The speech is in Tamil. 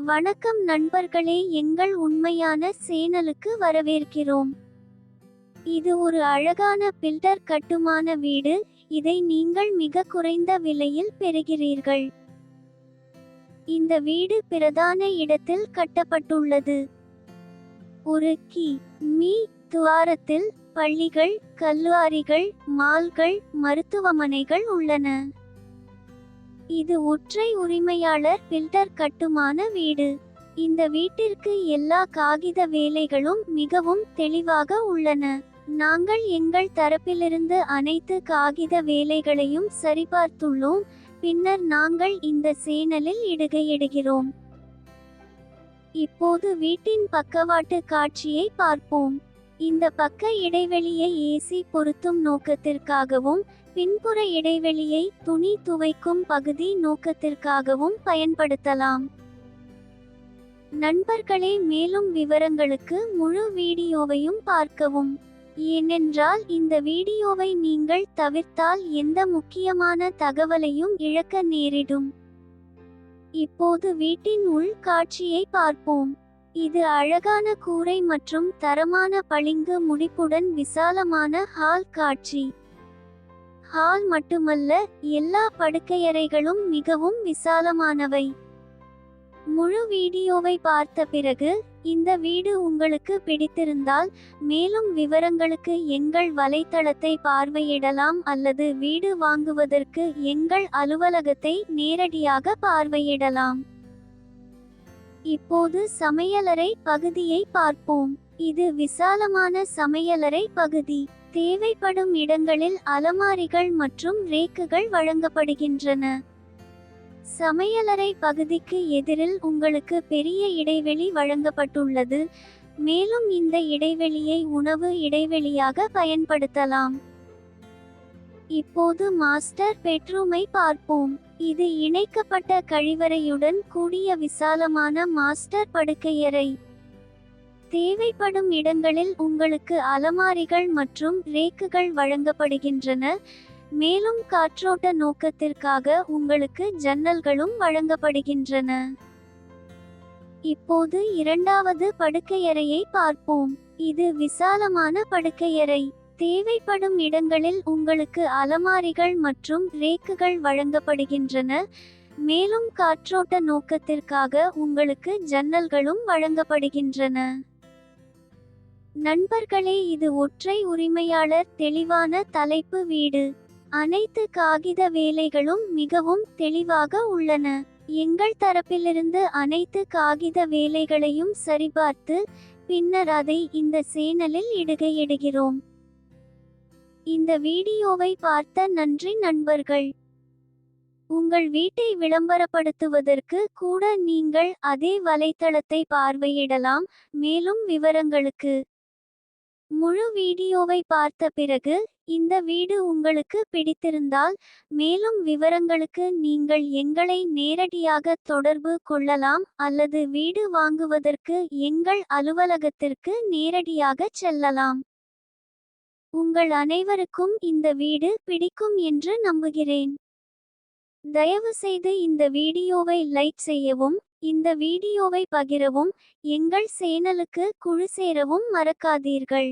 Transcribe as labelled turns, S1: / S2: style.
S1: வணக்கம் நண்பர்களே, எங்கள் உண்மையான சேனலுக்கு வரவேற்கிறோம். இது ஒரு அழகான பில்டர் கட்டுமான வீடு. இதை நீங்கள் மிக குறைந்த விலையில் பெறுகிறீர்கள். இந்த வீடு பிரதான இடத்தில் கட்டப்பட்டுள்ளது. ஒரு கி.மீ. துவாரத்தில் பள்ளிகள், கல்லூரிகள், மால்கள், மருத்துவமனைகள் உள்ளன. இது ஒற்றை உரிமையாளர் பில்டர் கட்டுமான வீடு. இந்த வீட்டிற்கு எல்லா காகித வேலைகளும் மிகவும் தெளிவாக உள்ளன. நாங்கள் எங்கள் தரப்பிலிருந்து அனைத்து காகித வேலைகளையும் சரிபார்த்துள்ளோம். பின்னர் நாங்கள் இந்த சேனலில் இடுகிறோம். இப்போது வீட்டின் பக்கவாட்டு காட்சியை பார்ப்போம். இந்த பக்க இடைவெளியை ஏசி பொருத்தும் நோக்கத்திற்காகவும் பின்புற இடைவெளியை துணி துவைக்கும் பகுதி நோக்கத்திற்காகவும் பயன்படுத்தலாம். நண்பர்களே, மேலும் விவரங்களுக்கு முழு வீடியோவையும் பார்க்கவும். ஏனென்றால் இந்த வீடியோவை நீங்கள் தவிர்த்தால் எந்த முக்கியமான தகவலையும் இழக்க நேரிடும். இப்போது வீட்டின் உள் காட்சியை பார்ப்போம். இது அழகான கூரை மற்றும் தரமான பளிங்கு முடிப்புடன் விசாலமான ஹால் காட்சி. ஹால் மட்டுமல்ல, எல்லா படுக்கையறைகளும் மிகவும் விசாலமானவை. முழு வீடியோவை பார்த்த பிறகு இந்த வீடு உங்களுக்கு பிடித்திருந்தால் மேலும் விவரங்களுக்கு எங்கள் வலைத்தளத்தை பார்வையிடலாம் அல்லது வீடு வாங்குவதற்கு எங்கள் அலுவலகத்தை நேரடியாக பார்வையிடலாம். இப்போது சமையலறை பகுதியை பார்ப்போம். இது விசாலமான சமையலறை பகுதி. தேவைப்படும் இடங்களில் அலமாரிகள் மற்றும் ரேக்குகள் வழங்கப்படுகின்றன. சமையலறை பகுதிக்கு எதிரில் உங்களுக்கு பெரிய இடைவெளி வழங்கப்பட்டுள்ளது. மேலும் இந்த இடைவெளியை உணவு இடைவெளியாக பயன்படுத்தலாம். இப்போது மாஸ்டர் பெட்ரூமை பார்ப்போம். இது இணைக்கப்பட்ட கழிவறையுடன் கூடிய விசாலமான மாஸ்டர் படுக்கையறை. தேவைப்படும் இடங்களில் உங்களுக்கு அலமாரிகள் மற்றும் ரேக்குகள் வழங்கப்படுகின்றன. மேலும் காற்றோட்ட நோக்கத்திற்காக உங்களுக்கு ஜன்னல்களும் வழங்கப்படுகின்றன. இப்போது இரண்டாவது படுக்கையறையை பார்ப்போம். இது விசாலமான படுக்கையறை. தேவைப்படும் இடங்களில் உங்களுக்கு அலமாரிகள் மற்றும் ரேக்குகள் வழங்கப்படுகின்றன. மேலும் காற்றோட்ட நோக்கத்திற்காக உங்களுக்கு ஜன்னல்களும் வழங்கப்படுகின்றன. நண்பர்களே, இது ஒற்றை உரிமையாளர் தெளிவான தலைப்பு வீடு. அனைத்து காகித வேலைகளும் மிகவும் தெளிவாக உள்ளன. எங்கள் தரப்பிலிருந்து அனைத்து காகித வேலைகளையும் சரிபார்த்து பின்னர் அதை இந்த சேனலில் இடுகிறோம். இந்த வீடியோவை பார்த்த நன்றி நண்பர்கள். உங்கள் வீட்டை விளம்பரப்படுத்துவதற்கு கூட நீங்கள் அதே வலைத்தளத்தை பார்வையிடலாம். மேலும் விவரங்களுக்கு முழு வீடியோவை பார்த்த பிறகு இந்த வீடு உங்களுக்கு பிடித்திருந்தால் மேலும் விவரங்களுக்கு நீங்கள் எங்களை நேரடியாக தொடர்பு கொள்ளலாம் அல்லது வீடு வாங்குவதற்கு எங்கள் அலுவலகத்திற்கு நேரடியாக செல்லலாம். உங்கள் அனைவருக்கும் இந்த வீடு பிடிக்கும் என்று நம்புகிறேன். தயவுசெய்து இந்த வீடியோவை லைக் செய்யவும், இந்த வீடியோவை பகிரவும், எங்கள் சேனலுக்கு குழு சேரவும் மறக்காதீர்கள்.